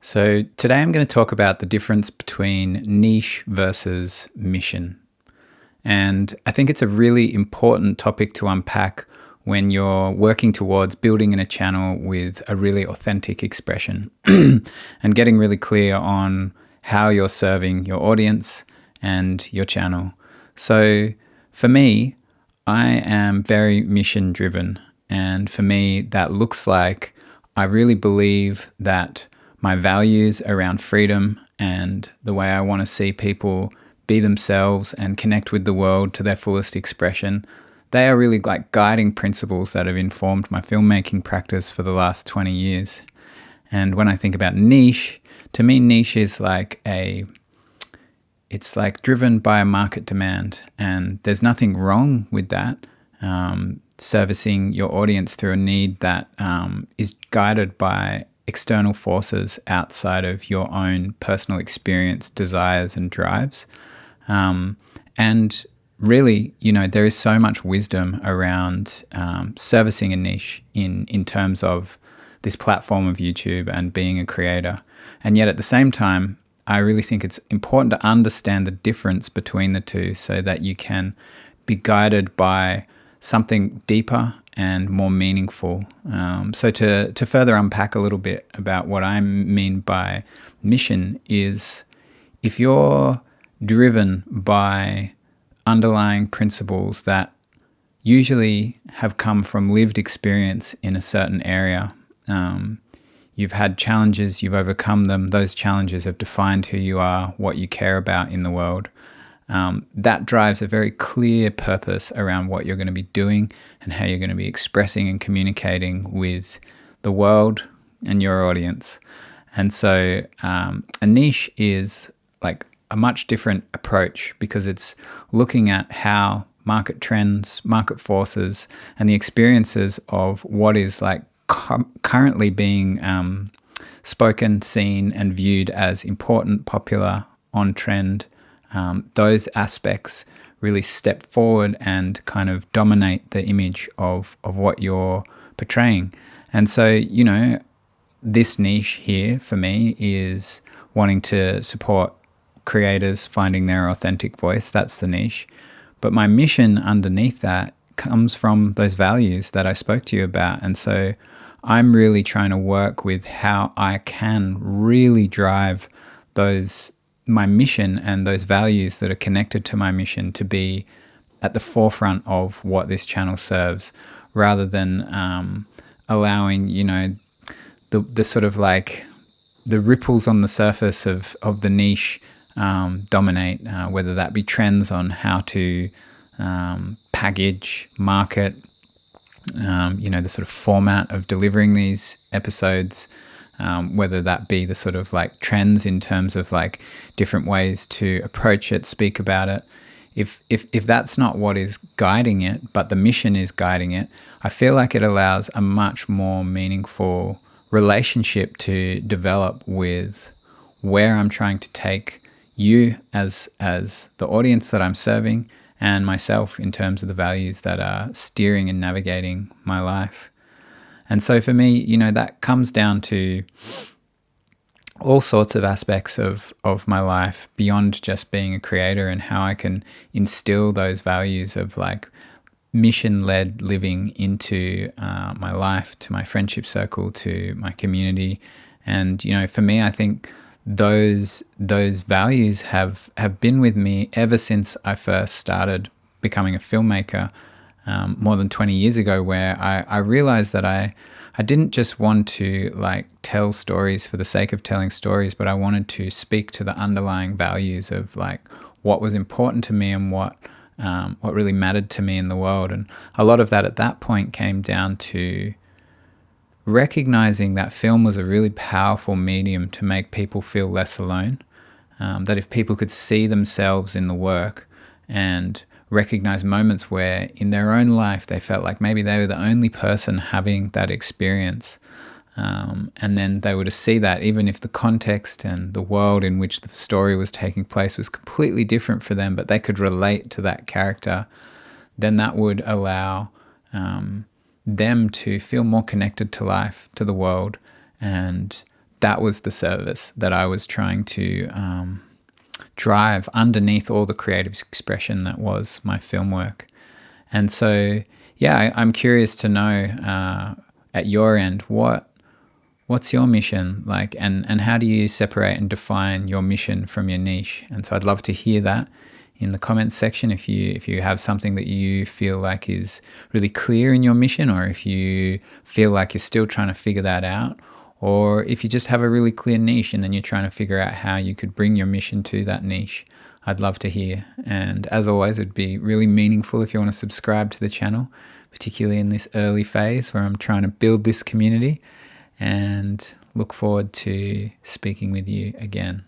So, today I'm going to talk about the difference between niche versus mission. And I think it's a really important topic to unpack when you're working towards building in a channel with a really authentic expression and getting really clear on how you're serving your audience and your channel. So, for me, I am very mission driven. And for me, that looks like I really believe that my values around freedom and the way I want to see people be themselves and connect with the world to their fullest expression, they are really like guiding principles that have informed my filmmaking practice for the last 20 years. And when I think about niche, to me, niche is it's like driven by a market demand, and there's nothing wrong with that. Servicing your audience through a need that is guided by external forces outside of your own personal experience, desires, and drives. And really, there is so much wisdom around servicing a niche in terms of this platform of YouTube and being a creator. And yet at the same time, I really think it's important to understand the difference between the two so that you can be guided by something deeper and more meaningful. So to further unpack a little bit about what I mean by mission is, if you're driven by underlying principles that usually have come from lived experience in a certain area, you've had challenges, you've overcome them, those challenges have defined who you are, what you care about in the world. That drives a very clear purpose around what you're going to be doing and how you're going to be expressing and communicating with the world and your audience. And so a niche is like a much different approach because it's looking at how market trends, market forces, and the experiences of what is like currently being spoken, seen, and viewed as important, popular, on trend. Those aspects really step forward and kind of dominate the image of what you're portraying. And so, this niche here for me is wanting to support creators finding their authentic voice. That's the niche. But my mission underneath that comes from those values that I spoke to you about. And so I'm really trying to work with how I can really drive my mission and those values that are connected to my mission to be at the forefront of what this channel serves, rather than allowing, the sort of like the ripples on the surface of the niche dominate, whether that be trends on how to package, market, the sort of format of delivering these episodes, whether that be the sort of like trends in terms of like different ways to approach it, speak about it. If that's not what is guiding it, but the mission is guiding it, I feel like it allows a much more meaningful relationship to develop with where I'm trying to take you as the audience that I'm serving, and myself in terms of the values that are steering and navigating my life. And so for me, that comes down to all sorts of aspects of my life beyond just being a creator, and how I can instill those values of like mission-led living into my life, to my friendship circle, to my community. And, for me, I think those values have been with me ever since I first started becoming a filmmaker more than 20 years ago, where I realized that I didn't just want to like tell stories for the sake of telling stories, but I wanted to speak to the underlying values of like what was important to me and what really mattered to me in the world. And a lot of that at that point came down to recognizing that film was a really powerful medium to make people feel less alone, that if people could see themselves in the work and recognize moments where in their own life they felt like maybe they were the only person having that experience, and then they were to see that even if the context and the world in which the story was taking place was completely different for them, but they could relate to that character, then that would allow them to feel more connected to life, to the world, and that was the service that I was trying to drive underneath all the creative expression that was my film work. And so, yeah, I'm curious to know at your end, what's your mission like, and how do you separate and define your mission from your niche? And so I'd love to hear that in the comments section if you have something that you feel like is really clear in your mission, or if you feel like you're still trying to figure that out, or if you just have a really clear niche and then you're trying to figure out how you could bring your mission to that niche. I'd love to hear. And as always, it'd be really meaningful if you want to subscribe to the channel, particularly in this early phase where I'm trying to build this community, and look forward to speaking with you again.